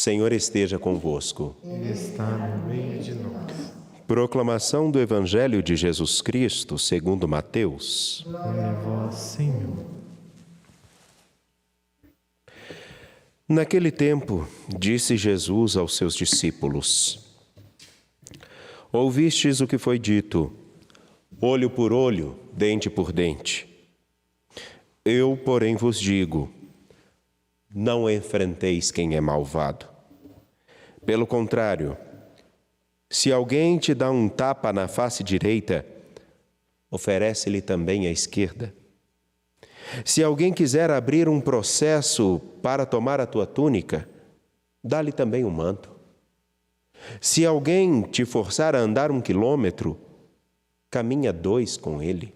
Senhor esteja convosco. Ele está no meio de nós. Proclamação do Evangelho de Jesus Cristo, segundo Mateus. Glória a vós, Senhor. Naquele tempo, disse Jesus aos seus discípulos: Ouvistes o que foi dito, olho por olho, dente por dente. Eu, porém, vos digo, não enfrenteis quem é malvado. Pelo contrário, se alguém te dá um tapa na face direita, oferece-lhe também a esquerda. Se alguém quiser abrir um processo para tomar a tua túnica, dá-lhe também um manto. Se alguém te forçar a andar 1 quilômetro, caminha 2 com ele.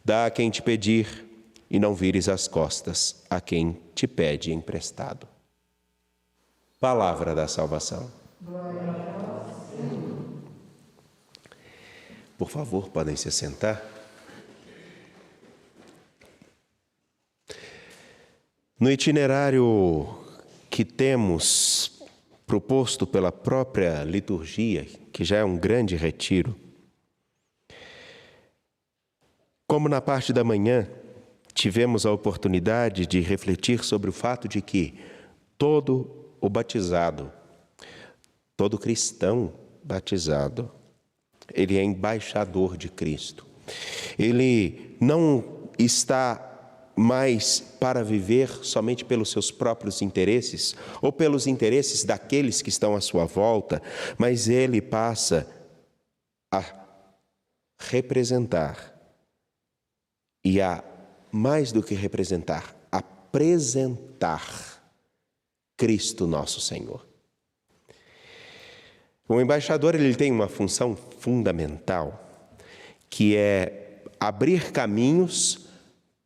Dá a quem te pedir, e não vires as costas a quem te pede emprestado. Palavra da salvação. Por favor, podem se sentar. No itinerário que temos proposto pela própria liturgia, que já é um grande retiro, como na parte da manhã, tivemos a oportunidade de refletir sobre o fato de que todo o batizado, todo cristão batizado, ele é embaixador de Cristo. Ele não está mais para viver somente pelos seus próprios interesses ou pelos interesses daqueles que estão à sua volta, mas ele passa a representar e a, mais do que representar, apresentar Cristo nosso Senhor. O embaixador ele tem uma função fundamental, que é abrir caminhos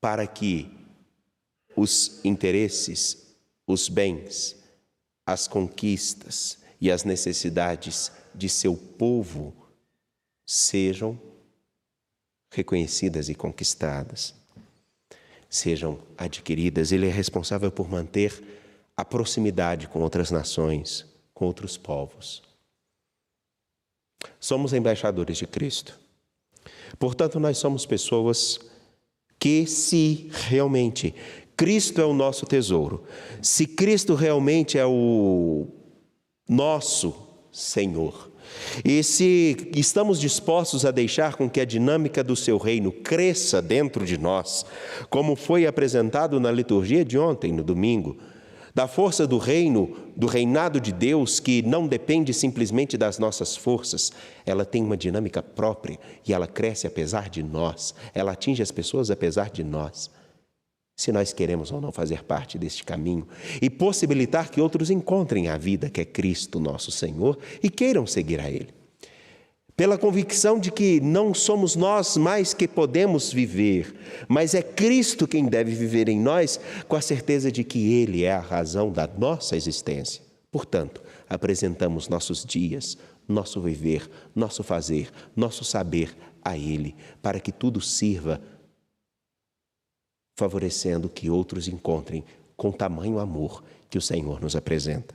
para que os interesses, os bens, as conquistas e as necessidades de seu povo sejam reconhecidas e conquistadas, sejam adquiridas. Ele é responsável por manter a proximidade com outras nações, com outros povos. Somos embaixadores de Cristo. Portanto, nós somos pessoas que, se realmente Cristo é o nosso tesouro, se Cristo realmente é o nosso Senhor, e se estamos dispostos a deixar com que a dinâmica do seu reino cresça dentro de nós, como foi apresentado na liturgia de ontem, no domingo, da força do reino, do reinado de Deus, que não depende simplesmente das nossas forças, ela tem uma dinâmica própria e ela cresce apesar de nós, ela atinge as pessoas apesar de nós. Se nós queremos ou não fazer parte deste caminho e possibilitar que outros encontrem a vida que é Cristo nosso Senhor e queiram seguir a Ele. Pela convicção de que não somos nós mais que podemos viver, mas é Cristo quem deve viver em nós, com a certeza de que Ele é a razão da nossa existência. Portanto, apresentamos nossos dias, nosso viver, nosso fazer, nosso saber a Ele, para que tudo sirva favorecendo que outros encontrem com tamanho amor que o Senhor nos apresenta.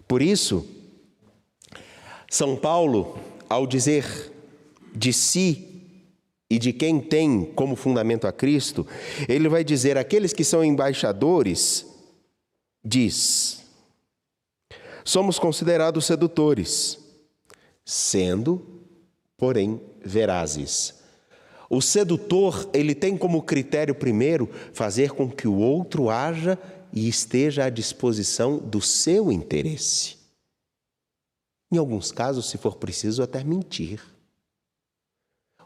Por isso, São Paulo, ao dizer de si e de quem tem como fundamento a Cristo, ele vai dizer: aqueles que são embaixadores, diz, somos considerados sedutores, sendo, porém, verazes. O sedutor, ele tem como critério primeiro fazer com que o outro haja e esteja à disposição do seu interesse. Em alguns casos, se for preciso, até mentir.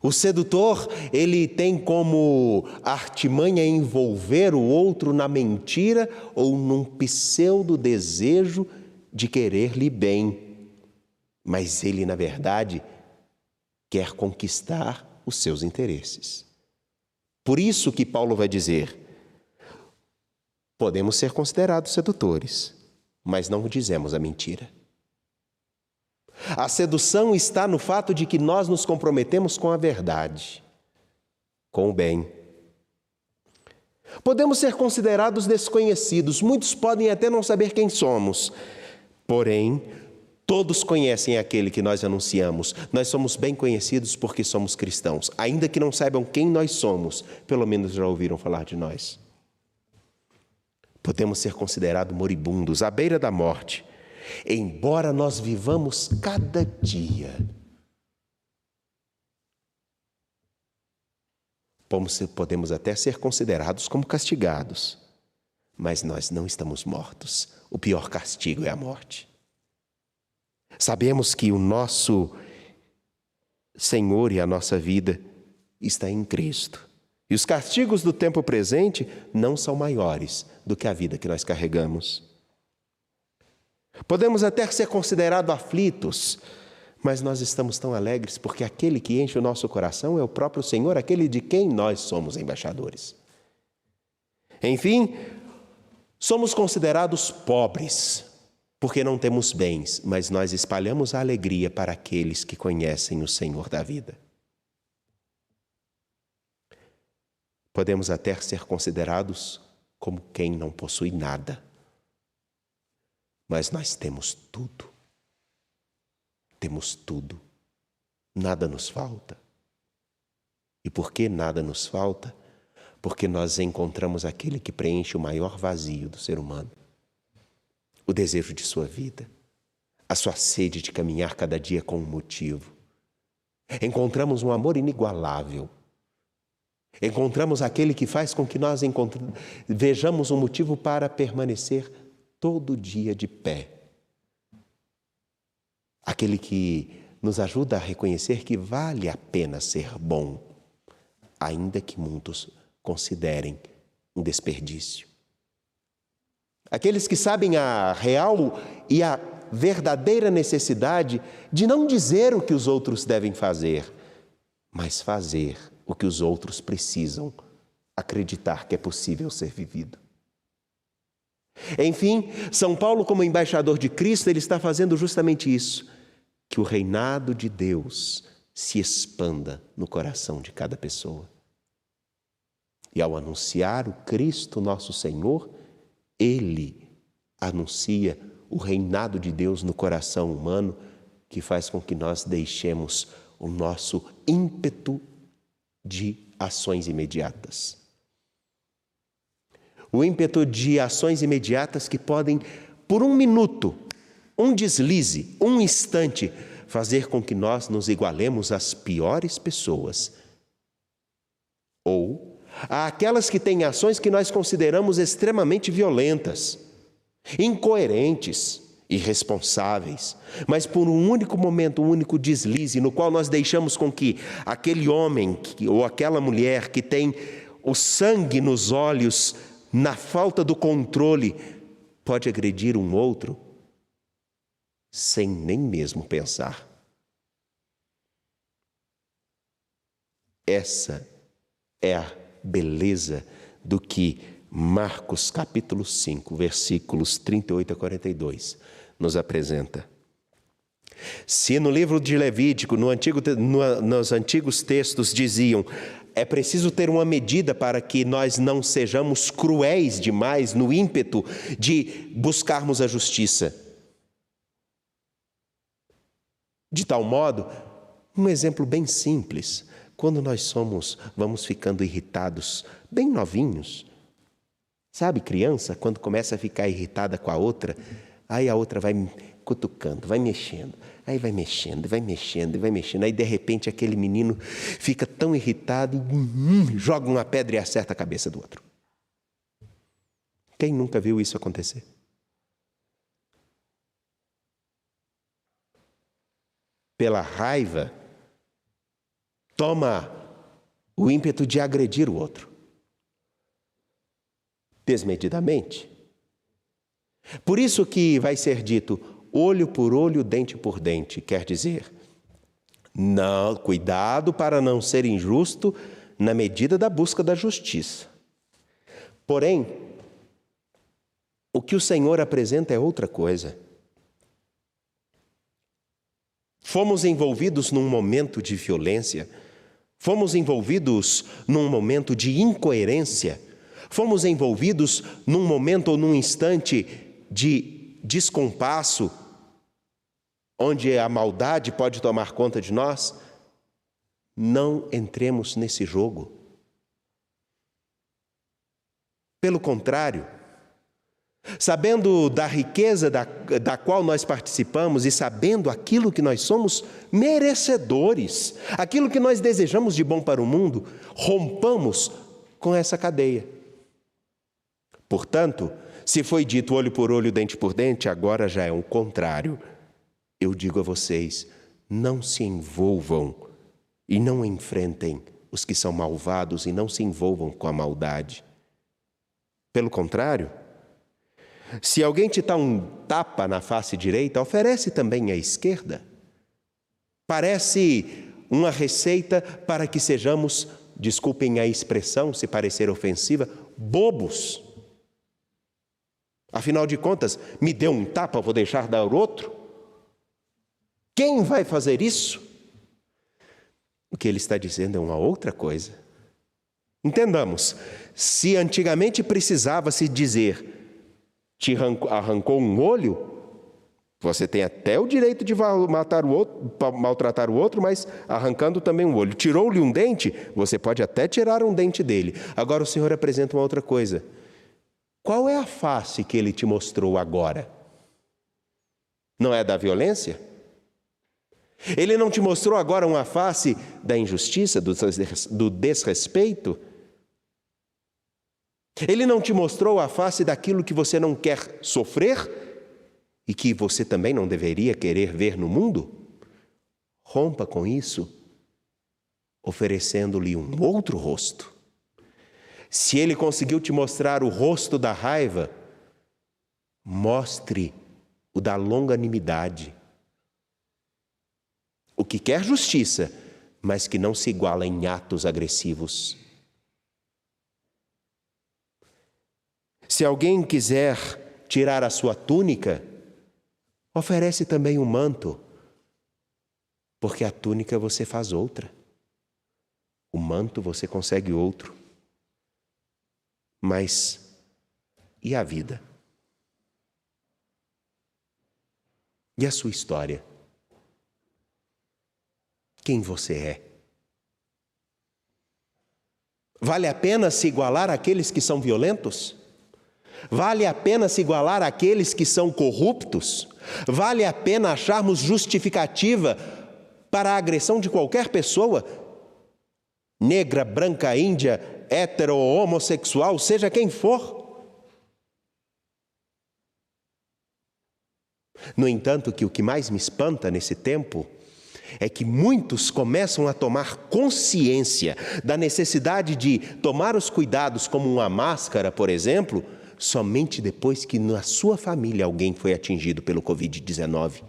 O sedutor, ele tem como artimanha envolver o outro na mentira ou num pseudo desejo de querer-lhe bem. Mas ele, na verdade, quer conquistar os seus interesses. Por isso que Paulo vai dizer, podemos ser considerados sedutores, mas não dizemos a mentira. A sedução está no fato de que nós nos comprometemos com a verdade, com o bem. Podemos ser considerados desconhecidos, muitos podem até não saber quem somos, porém, todos conhecem aquele que nós anunciamos. Nós somos bem conhecidos porque somos cristãos. Ainda que não saibam quem nós somos, pelo menos já ouviram falar de nós. Podemos ser considerados moribundos, à beira da morte, embora nós vivamos cada dia. Podemos até ser considerados como castigados, mas nós não estamos mortos. O pior castigo é a morte. Sabemos que o nosso Senhor e a nossa vida está em Cristo. E os castigos do tempo presente não são maiores do que a vida que nós carregamos. Podemos até ser considerados aflitos, mas nós estamos tão alegres porque aquele que enche o nosso coração é o próprio Senhor, aquele de quem nós somos embaixadores. Enfim, somos considerados pobres, porque não temos bens, mas nós espalhamos a alegria para aqueles que conhecem o Senhor da vida. Podemos até ser considerados como quem não possui nada, mas nós temos tudo. Temos tudo. Nada nos falta. E por que nada nos falta? Porque nós encontramos aquele que preenche o maior vazio do ser humano. O desejo de sua vida, a sua sede de caminhar cada dia com um motivo. Encontramos um amor inigualável. Encontramos aquele que faz com que nós vejamos um motivo para permanecer todo dia de pé. Aquele que nos ajuda a reconhecer que vale a pena ser bom, ainda que muitos considerem um desperdício. Aqueles que sabem a real e a verdadeira necessidade de não dizer o que os outros devem fazer, mas fazer o que os outros precisam acreditar que é possível ser vivido. Enfim, São Paulo, como embaixador de Cristo, ele está fazendo justamente isso, que o reinado de Deus se expanda no coração de cada pessoa. E ao anunciar o Cristo nosso Senhor, ele anuncia o reinado de Deus no coração humano, que faz com que nós deixemos o nosso ímpeto de ações imediatas. O ímpeto de ações imediatas que podem, por um minuto, um deslize, um instante, fazer com que nós nos igualemos às piores pessoas. Ou àquelas que têm ações que nós consideramos extremamente violentas, incoerentes, irresponsáveis, mas por um único momento, um único deslize, no qual nós deixamos com que aquele homem ou aquela mulher que tem o sangue nos olhos, na falta do controle, pode agredir um outro, sem nem mesmo pensar. Essa é a beleza do que Marcos capítulo 5, versículos 38 a 42 nos apresenta. Se no livro de Levítico, nos antigos textos diziam, é preciso ter uma medida para que nós não sejamos cruéis demais no ímpeto de buscarmos a justiça. De tal modo, um exemplo bem simples, quando nós vamos ficando irritados, bem novinhos, sabe, criança, quando começa a ficar irritada com a outra, aí a outra vai cutucando, vai mexendo, aí vai mexendo, vai mexendo, vai mexendo, aí de repente aquele menino fica tão irritado e joga uma pedra e acerta a cabeça do outro. Quem nunca viu isso acontecer? Pela raiva, toma o ímpeto de agredir o outro. Desmedidamente. Por isso que vai ser dito, olho por olho, dente por dente, quer dizer, não, cuidado para não ser injusto na medida da busca da justiça. Porém, o que o Senhor apresenta é outra coisa. Fomos envolvidos num momento de violência, fomos envolvidos num momento de incoerência, Fomos envolvidos num momento ou num instante de descompasso, onde a maldade pode tomar conta de nós? Não entremos nesse jogo. Pelo contrário, sabendo da riqueza da qual nós participamos e sabendo aquilo que nós somos merecedores, aquilo que nós desejamos de bom para o mundo, rompamos com essa cadeia. Portanto, se foi dito olho por olho, dente por dente, agora já é o contrário. Eu digo a vocês, não se envolvam e não enfrentem os que são malvados e não se envolvam com a maldade. Pelo contrário, se alguém te dá um tapa na face direita, oferece também à esquerda. Parece uma receita para que sejamos, desculpem a expressão se parecer ofensiva, bobos. Afinal de contas, me deu um tapa, vou deixar dar outro? Quem vai fazer isso? O que ele está dizendo é uma outra coisa. Entendamos, se antigamente precisava se dizer, te arrancou um olho, você tem até o direito de maltratar o outro, mas arrancando também um olho. Tirou-lhe um dente, você pode até tirar um dente dele. Agora o Senhor apresenta uma outra coisa. Qual é a face que ele te mostrou agora? Não é da violência? Ele não te mostrou agora uma face da injustiça, do desrespeito? Ele não te mostrou a face daquilo que você não quer sofrer e que você também não deveria querer ver no mundo? Rompa com isso, oferecendo-lhe um outro rosto. Se ele conseguiu te mostrar o rosto da raiva, mostre o da longanimidade. O que quer justiça, mas que não se iguala em atos agressivos. Se alguém quiser tirar a sua túnica, oferece também um manto, porque a túnica você faz outra. O manto você consegue outro. Mas e a vida? E a sua história? Quem você é? Vale a pena se igualar àqueles que são violentos? Vale a pena se igualar àqueles que são corruptos? Vale a pena acharmos justificativa para a agressão de qualquer pessoa? Negra, branca, índia, hétero ou homossexual, seja quem for. No entanto, que o que mais me espanta nesse tempo é que muitos começam a tomar consciência da necessidade de tomar os cuidados como uma máscara, por exemplo, somente depois que na sua família alguém foi atingido pelo Covid-19.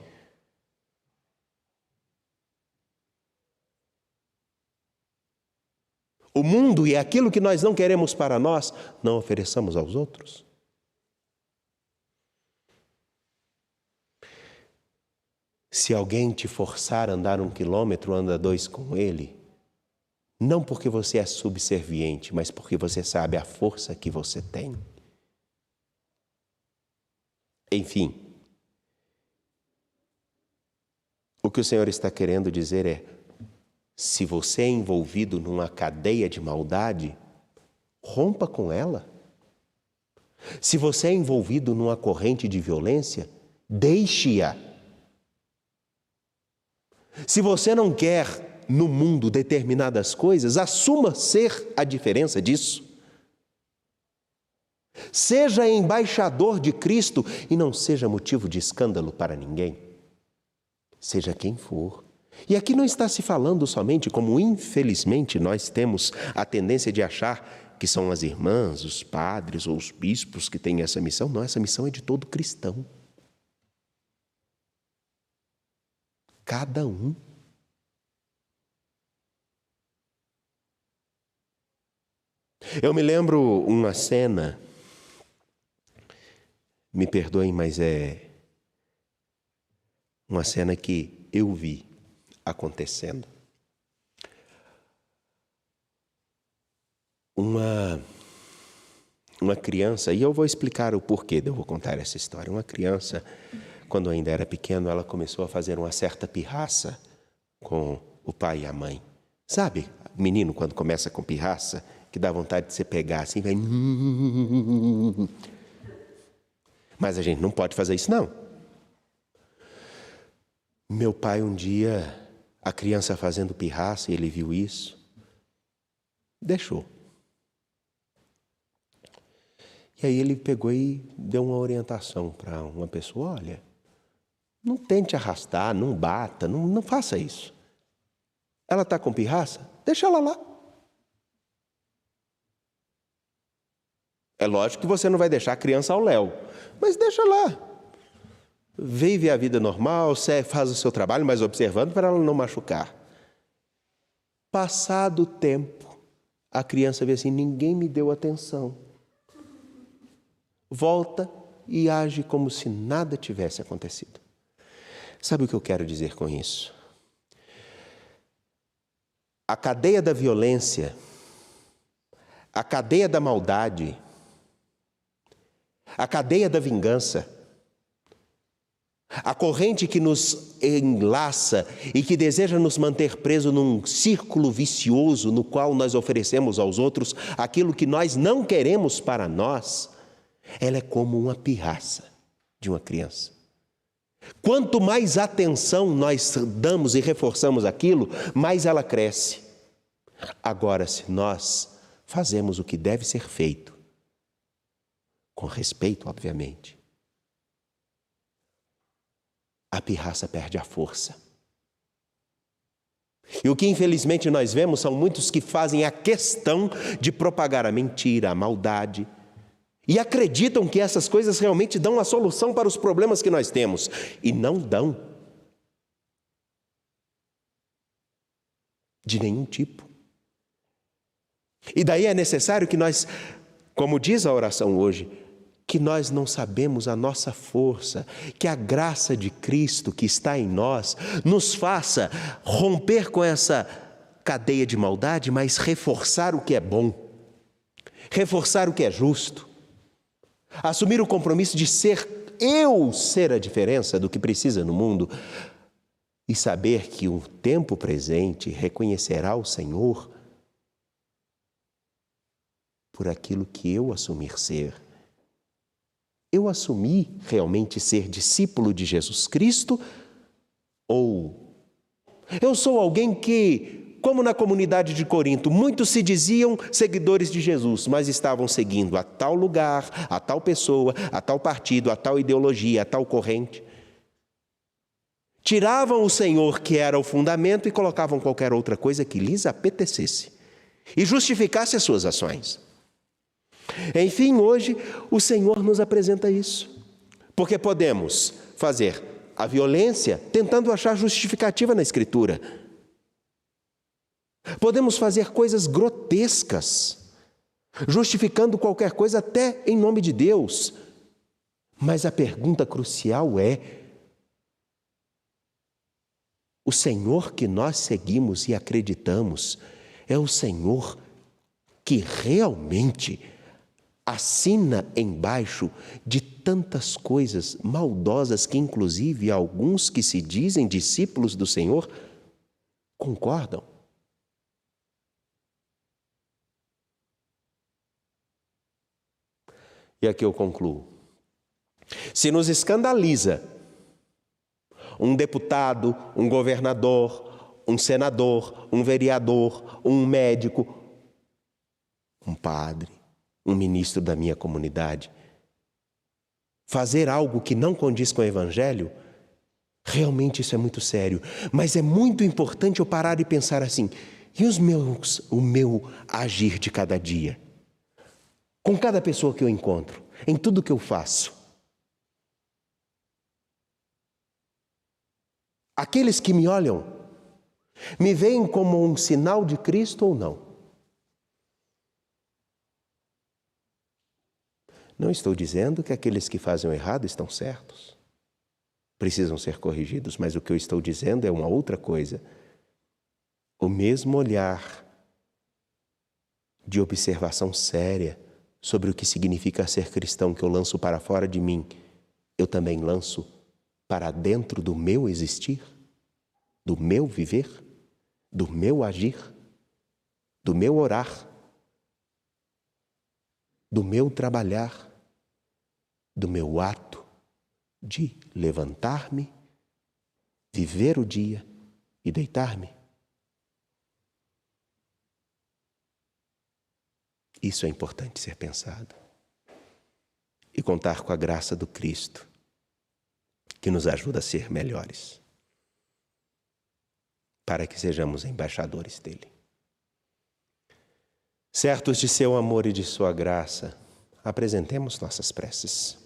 O mundo e aquilo que nós não queremos para nós, não ofereçamos aos outros. Se alguém te forçar a andar 1 quilômetro, anda 2 com ele. Não porque você é subserviente, mas porque você sabe a força que você tem. Enfim, o que o Senhor está querendo dizer é, se você é envolvido numa cadeia de maldade, rompa com ela. Se você é envolvido numa corrente de violência, deixe-a. Se você não quer no mundo determinadas coisas, assuma ser a diferença disso. Seja embaixador de Cristo e não seja motivo de escândalo para ninguém. Seja quem for. E aqui não está se falando somente, como infelizmente nós temos a tendência de achar que são as irmãs, os padres ou os bispos que têm essa missão. Não, essa missão é de todo cristão. Cada um. Eu me lembro uma cena, me perdoem, mas é uma cena que eu vi acontecendo. Uma uma criança, e eu vou explicar o porquê de eu vou contar essa história. Uma criança, quando ainda era pequeno, ela começou a fazer uma certa pirraça com o pai e a mãe. Sabe, menino quando começa com pirraça, que dá vontade de você pegar assim, vai... Mas a gente não pode fazer isso, não. Meu pai, um dia, a criança fazendo pirraça, e ele viu isso, deixou. E aí ele pegou e deu uma orientação para uma pessoa: olha, não tente arrastar, não bata, não faça isso. Ela está com pirraça? Deixa ela lá. É lógico que você não vai deixar a criança ao léu, mas deixa lá. Vive a vida normal, você faz o seu trabalho, mas observando para ela não machucar. Passado o tempo, a criança vê assim: ninguém me deu atenção. Volta e age como se nada tivesse acontecido. Sabe o que eu quero dizer com isso? A cadeia da violência, a cadeia da maldade, a cadeia da vingança, a corrente que nos enlaça e que deseja nos manter presos num círculo vicioso no qual nós oferecemos aos outros aquilo que nós não queremos para nós, ela é como uma pirraça de uma criança. Quanto mais atenção nós damos e reforçamos aquilo, mais ela cresce. Agora, se nós fazemos o que deve ser feito, com respeito, obviamente, a pirraça perde a força. E o que infelizmente nós vemos são muitos que fazem a questão de propagar a mentira, a maldade, e acreditam que essas coisas realmente dão a solução para os problemas que nós temos. E não dão. De nenhum tipo. E daí é necessário que nós, como diz a oração hoje, que nós não sabemos a nossa força, que a graça de Cristo que está em nós nos faça romper com essa cadeia de maldade, mas reforçar o que é bom, reforçar o que é justo, assumir o compromisso de ser a diferença do que precisa no mundo e saber que o tempo presente reconhecerá o Senhor por aquilo que eu assumir ser. Eu assumi realmente ser discípulo de Jesus Cristo? Ou eu sou alguém que, como na comunidade de Corinto, muitos se diziam seguidores de Jesus, mas estavam seguindo a tal lugar, a tal pessoa, a tal partido, a tal ideologia, a tal corrente. Tiravam o Senhor, que era o fundamento, e colocavam qualquer outra coisa que lhes apetecesse e justificasse as suas ações. Enfim, hoje o Senhor nos apresenta isso, porque podemos fazer a violência tentando achar justificativa na Escritura. Podemos fazer coisas grotescas, justificando qualquer coisa até em nome de Deus. Mas a pergunta crucial é: o Senhor que nós seguimos e acreditamos é o Senhor que realmente assina embaixo de tantas coisas maldosas que inclusive alguns que se dizem discípulos do Senhor concordam? E aqui eu concluo. Se nos escandaliza um deputado, um governador, um senador, um vereador, um médico, um padre, um ministro da minha comunidade, fazer algo que não condiz com o Evangelho, realmente isso é muito sério. Mas é muito importante eu parar e pensar assim: e o meu agir de cada dia? Com cada pessoa que eu encontro, em tudo que eu faço. Aqueles que me olham, me veem como um sinal de Cristo ou não? Não estou dizendo que aqueles que fazem o errado estão certos. Precisam ser corrigidos, mas o que eu estou dizendo é uma outra coisa. O mesmo olhar de observação séria sobre o que significa ser cristão, que eu lanço para fora de mim, eu também lanço para dentro do meu existir, do meu viver, do meu agir, do meu orar, do meu trabalhar, do meu ato de levantar-me, viver o dia e deitar-me. Isso é importante ser pensado. E contar com a graça do Cristo, que nos ajuda a ser melhores, para que sejamos embaixadores dele. Certos de seu amor e de sua graça, apresentemos nossas preces.